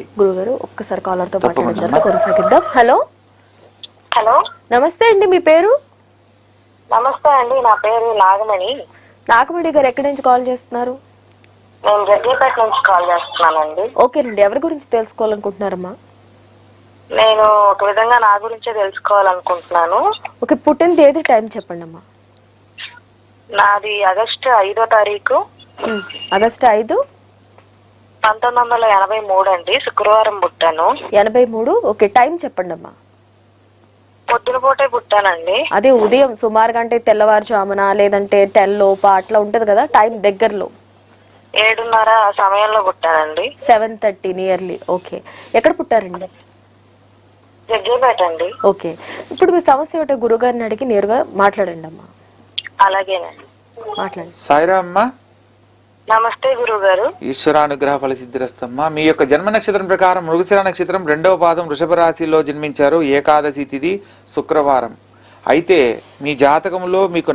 చేయండి. గురుగారు ఒక్కసారి కాలర్ తో మాట్లాడిన తర్వాత కొనసాగిద్దాం. హలో హలో, నమస్తే అండి, మీ పేరు? నమస్తే అండి, నా పేరు నాగమణి. నాగమణి గారు ఎక్కడి నుంచి కాల్ చేస్తున్నారు? నేను జగ్గేపేట నుంచి కాల్ చేస్తున్నానండి. ఓకేనండి, ఎవరి గురించి తెలుసుకోవాలనుకుంటున్నారమ్మా? నేను ఒక విధంగా నా గురించే తెలుసుకోవాలనుకుంటున్నాను. ఓకే, పుట్టిన తేదీ, టైం చెప్పండి అమ్మా. నాది ఆగస్టు 5వ తారీఖు, ఆగస్టు 5, 1983 అండి. శుక్రవారం పుట్టాను. 83. ఓకే, టైం చెప్పండి అమ్మా. పొద్దున పూటే పుట్టానండి. అదే ఉదయం సుమారుగా, అంటే తెల్లవారుజామున లేదంటే 10 లోప అట్లా ఉంటది కదా టైం, దగ్గరలో 7:30 ఆ సమయంలో పుట్టానండి. 7:30 నియర్లీ. ఓకే, ఎక్కడ పుట్టారండి? జగ్గేపేట అండి. ఓకే, ఇప్పుడు మీ సమస్య ఏమిటో గురుగారిని అడిగి నేరుగా మాట్లాడండి అమ్మా. అలాగేనండి, మాట్లాడండి. సాయిరామ్ అమ్మా. నమస్తే గురువు గారు. ఈశ్వరానుగ్రహ ఫలసిద్ధిరస్తమ్మా. మీ యొక్క జన్మ నక్షత్రం ప్రకారం మృగశిర నక్షత్రం 2వ పాదం వృషభ రాశిలో జన్మించారు. ఏకాదశి తిథి శుక్రవారం. అయితే మీ జాతకంలో మీకు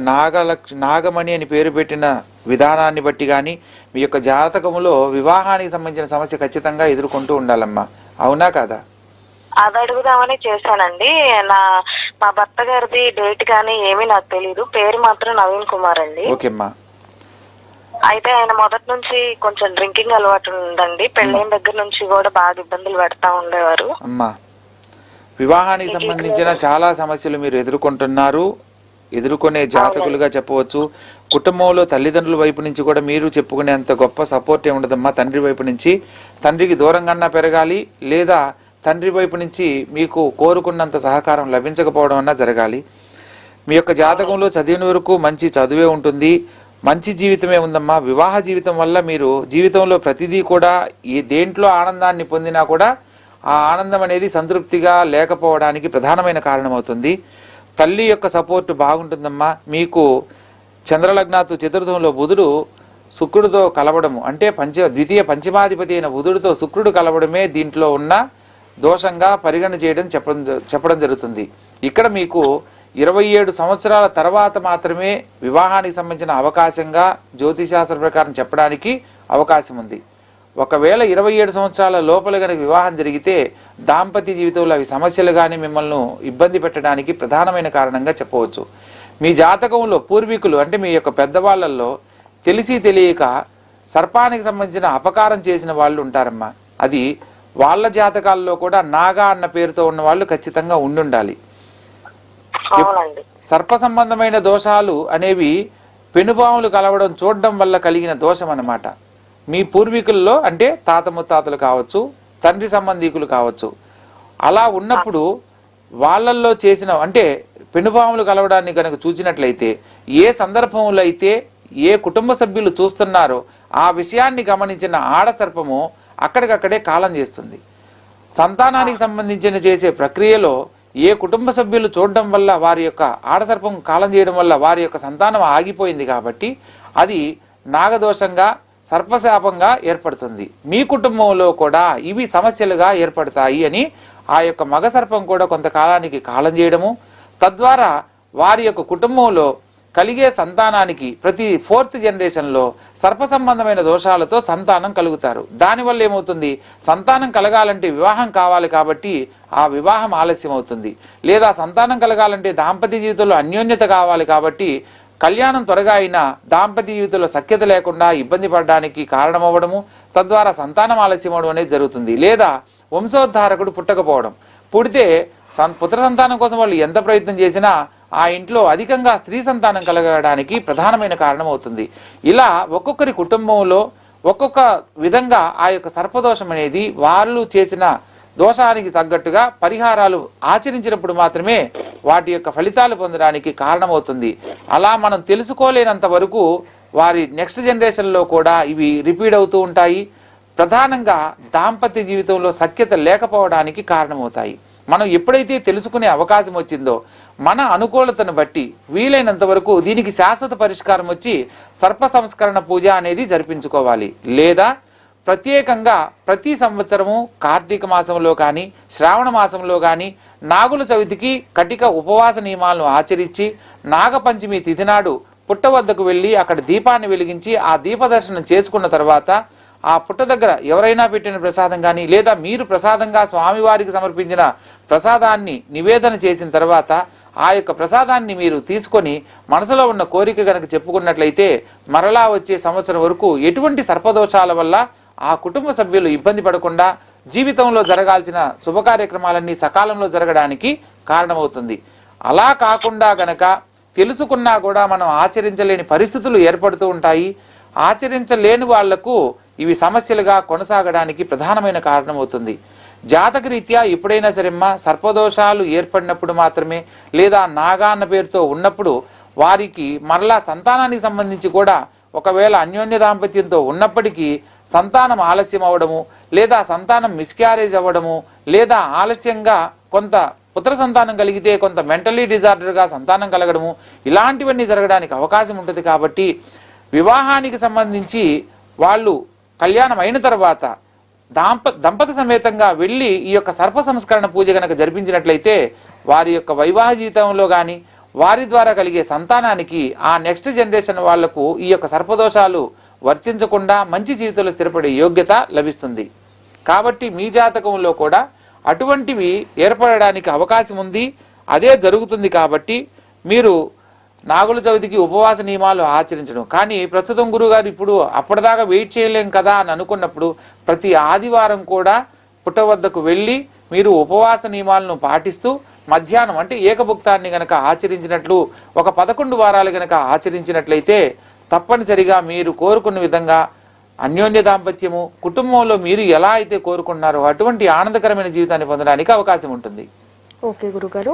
నాగమణి అని పేరు పెట్టిన విధానాన్ని బట్టి కానీ మీ యొక్క జాతకములో వివాహానికి సంబంధించిన సమస్య ఖచ్చితంగా ఎదుర్కొంటూ ఉండాలమ్మా. అవునా కాదా? అది అడుగుదామని చేశానండి. మా భర్త గారిది డేట్ కానీ ఏమీ నాకు తెలియదు. పేరు మాత్రం నవీన్ కుమార్ అండి. ఓకేమ్మా. అయితే ఆయన మొదటి నుంచి కొంచెం డ్రింకింగ్ అలవాటు ఉందండి. పెళ్ళైన దగ్గర నుంచి కూడా బాగా ఇబ్బందులు పెడతా ఉండేవారు. అమ్మా, వివాహానికి సంబంధించిన చాలా సమస్యలు మీరు ఎదుర్కొనే జాతకులుగా చెప్పవచ్చు. కుటుంబంలో తల్లిదండ్రుల వైపు నుంచి కూడా మీరు చెప్పుకునేంత గొప్ప సపోర్ట్ ఉండదమ్మా. తండ్రి వైపు నుంచి, తండ్రికి దూరంగా పెరగాలి, లేదా తండ్రి వైపు నుంచి మీకు కోరుకున్నంత సహకారం లభించకపోవడం అన్నా జరగాలి. మీ యొక్క జాతకంలో చదివిన వరకు మంచి చదువే ఉంటుంది, మంచి జీవితమే ఉందమ్మా. వివాహ జీవితం వల్ల మీరు జీవితంలో ప్రతిదీ కూడా దేంట్లో ఆనందాన్ని పొందినా కూడా ఆ ఆనందం అనేది సంతృప్తిగా లేకపోవడానికి ప్రధానమైన కారణం అవుతుంది. తల్లి యొక్క సపోర్ట్ బాగుంటుందమ్మా. మీకు చంద్రలగ్నాతు చతుర్థంలో బుధుడు శుక్రుడితో కలవడము, అంటే ద్వితీయ పంచమాధిపతి అయిన బుధుడితో శుక్రుడు కలవడమే దీంట్లో ఉన్న దోషంగా పరిగణ చేయడం చెప్పడం జరుగుతుంది. ఇక్కడ మీకు 27 సంవత్సరాల తర్వాత మాత్రమే వివాహానికి సంబంధించిన అవకాశంగా జ్యోతిశాస్త్ర ప్రకారం చెప్పడానికి అవకాశం ఉంది. ఒకవేళ 27 సంవత్సరాల లోపల కనుక వివాహం జరిగితే దాంపత్య జీవితంలో అవి సమస్యలు కానీ మిమ్మల్ని ఇబ్బంది పెట్టడానికి ప్రధానమైన కారణంగా చెప్పవచ్చు. మీ జాతకంలో పూర్వీకులు, అంటే మీ యొక్క పెద్దవాళ్ళల్లో తెలిసి తెలియక సర్పానికి సంబంధించిన అపకారం చేసిన వాళ్ళు ఉంటారమ్మా. అది వాళ్ళ జాతకాల్లో కూడా నాగా అన్న పేరుతో ఉన్న వాళ్ళు ఖచ్చితంగా ఉండాలి. సర్ప సంబంధమైన దోషాలు అనేవి పెనుపాములు కలవడం చూడడం వల్ల కలిగిన దోషం అన్నమాట. మీ పూర్వీకుల్లో, అంటే తాత ముత్తాతలు కావచ్చు, తండ్రి సంబంధీకులు కావచ్చు, అలా ఉన్నప్పుడు వాళ్ళల్లో చేసిన, అంటే పెనుపాములు కలవడాన్ని కనుక చూసినట్లయితే ఏ సందర్భంలో అయితే ఏ కుటుంబ సభ్యులు చూస్తున్నారో ఆ విషయాన్ని గమనించిన ఆడ సర్పము అక్కడికక్కడే కాలం చేస్తుంది. సంతానానికి సంబంధించిన చేసే ప్రక్రియలో ఏ కుటుంబ సభ్యులు చూడడం వల్ల వారి యొక్క ఆడసర్పం కాలం చేయడం వల్ల వారి యొక్క సంతానం ఆగిపోయింది కాబట్టి అది నాగదోషంగా, సర్పశాపంగా ఏర్పడుతుంది. మీ కుటుంబంలో కూడా ఇవి సమస్యలుగా ఏర్పడతాయి అని ఆ యొక్క మగ సర్పం కూడా కొంతకాలానికి కాలం చేయడము, తద్వారా వారి యొక్క కుటుంబంలో కలిగే సంతానానికి ప్రతి 4th జనరేషన్లో సర్ప సంబంధమైన దోషాలతో సంతానం కలుగుతారు. దానివల్ల ఏమవుతుంది, సంతానం కలగాలంటే వివాహం కావాలి కాబట్టి ఆ వివాహం ఆలస్యం అవుతుంది, లేదా సంతానం కలగాలంటే దాంపత్య జీవితంలో అన్యోన్యత కావాలి కాబట్టి కళ్యాణం త్వరగా అయినా దాంపత్య జీవితంలో సఖ్యత లేకుండా ఇబ్బంది పడడానికి కారణమవ్వడము, తద్వారా సంతానం ఆలస్యం అవడం అనేది జరుగుతుంది. లేదా వంశోద్ధారకుడు పుట్టకపోవడం, పుడితే పుత్ర సంతానం కోసం వాళ్ళు ఎంత ప్రయత్నం చేసినా ఆ ఇంట్లో అధికంగా స్త్రీ సంతానం కలగడానికి ప్రధానమైన కారణం అవుతుంది. ఇలా ఒక్కొక్కరి కుటుంబంలో ఒక్కొక్క విధంగా ఆ యొక్క సర్పదోషం అనేది వాళ్ళు చేసిన దోషానికి తగ్గట్టుగా పరిహారాలు ఆచరించినప్పుడు మాత్రమే వాటి యొక్క ఫలితాలు పొందడానికి కారణమవుతుంది. అలా మనం తెలుసుకోలేనంత వరకు వారి నెక్స్ట్ జనరేషన్లో కూడా ఇవి రిపీట్ అవుతూ ఉంటాయి. ప్రధానంగా దాంపత్య జీవితంలో సఖ్యత లేకపోవడానికి కారణమవుతాయి. మనం ఎప్పుడైతే తెలుసుకునే అవకాశం వచ్చిందో మన అనుకూలతను బట్టి వీలైనంత వరకు దీనికి శాశ్వత పరిష్కారం వచ్చి సర్ప సంస్కరణ పూజ అనేది జరిపించుకోవాలి. లేదా ప్రత్యేకంగా ప్రతి సంవత్సరము కార్తీక మాసంలో కానీ శ్రావణ మాసంలో కానీ నాగుల చవితికి కటిక ఉపవాస నియమాలను ఆచరించి నాగపంచమి తిథి నాడు పుట్ట వద్దకు వెళ్ళి అక్కడ దీపాన్ని వెలిగించి ఆ దీపదర్శనం చేసుకున్న తర్వాత ఆ పుట్ట దగ్గర ఎవరైనా పెట్టిన ప్రసాదం కానీ లేదా మీరు ప్రసాదంగా స్వామివారికి సమర్పించిన ప్రసాదాన్ని నివేదన చేసిన తర్వాత ఆ యొక్క ప్రసాదాన్ని మీరు తీసుకొని మనసులో ఉన్న కోరిక గనక చెప్పుకున్నట్లయితే మరలా వచ్చే సంవత్సరం వరకు ఎటువంటి సర్పదోషాల వల్ల ఆ కుటుంబ సభ్యులు ఇబ్బంది పడకుండా జీవితంలో జరగాల్సిన శుభకార్యక్రమాలన్నీ సకాలంలో జరగడానికి కారణమవుతుంది. అలా కాకుండా గనక తెలుసుకున్నా కూడా మనం ఆచరించలేని పరిస్థితులు ఏర్పడుతూ ఉంటాయి. ఆచరించలేని వాళ్లకు ఇవి సమస్యలుగా కొనసాగడానికి ప్రధానమైన కారణమవుతుంది. జాతకరీత్యా ఎప్పుడైనా సరేమ్మా సర్పదోషాలు ఏర్పడినప్పుడు మాత్రమే లేదా నాగా అన్న పేరుతో ఉన్నప్పుడు వారికి మరలా సంతానానికి సంబంధించి కూడా ఒకవేళ అన్యోన్య దాంపత్యంతో ఉన్నప్పటికీ సంతానం ఆలస్యం అవ్వడము లేదా సంతానం మిస్క్యారేజ్ అవ్వడము లేదా ఆలస్యంగా కొంత పుత్ర సంతానం కలిగితే కొంత మెంటలీ డిజార్డర్గా సంతానం కలగడము ఇలాంటివన్నీ జరగడానికి అవకాశం ఉంటుంది. కాబట్టి వివాహానికి సంబంధించి వాళ్ళు కళ్యాణం అయిన తర్వాత దంపతి సమేతంగా వెళ్ళి ఈ యొక్క సర్ప సంస్కరణ పూజ కనుక జరిపించినట్లయితే వారి యొక్క వైవాహిక జీవితంలో కానీ వారి ద్వారా కలిగే సంతానానికి ఆ నెక్స్ట్ జనరేషన్ వాళ్లకు ఈ యొక్క సర్పదోషాలు వర్తించకుండా మంచి జీవితంలో స్థిరపడే యోగ్యత లభిస్తుంది. కాబట్టి మీ జాతకంలో కూడా అటువంటివి ఏర్పడడానికి అవకాశం ఉంది. అదే జరుగుతుంది. కాబట్టి మీరు నాగుల చవితికి ఉపవాస నియమాలు ఆచరించడం. కానీ ప్రస్తుతం గురుగారు ఇప్పుడు అప్పటిదాకా వెయిట్ చేయలేం కదా అని అనుకున్నప్పుడు ప్రతి ఆదివారం కూడా పుట్ట వద్దకు వెళ్ళి మీరు ఉపవాస నియమాలను పాటిస్తూ మధ్యాహ్నం అంటే ఏకభుక్తాన్ని గనక ఆచరించినట్లు ఒక 11 వారాలు గనక ఆచరించినట్లయితే తప్పనిసరిగా మీరు కోరుకున్న విధంగా అన్యోన్య దాంపత్యము కుటుంబంలో మీరు ఎలా అయితే కోరుకున్నారో అటువంటి ఆనందకరమైన జీవితాన్ని పొందడానికి అవకాశం ఉంటుంది. ఓకే గురుగారు.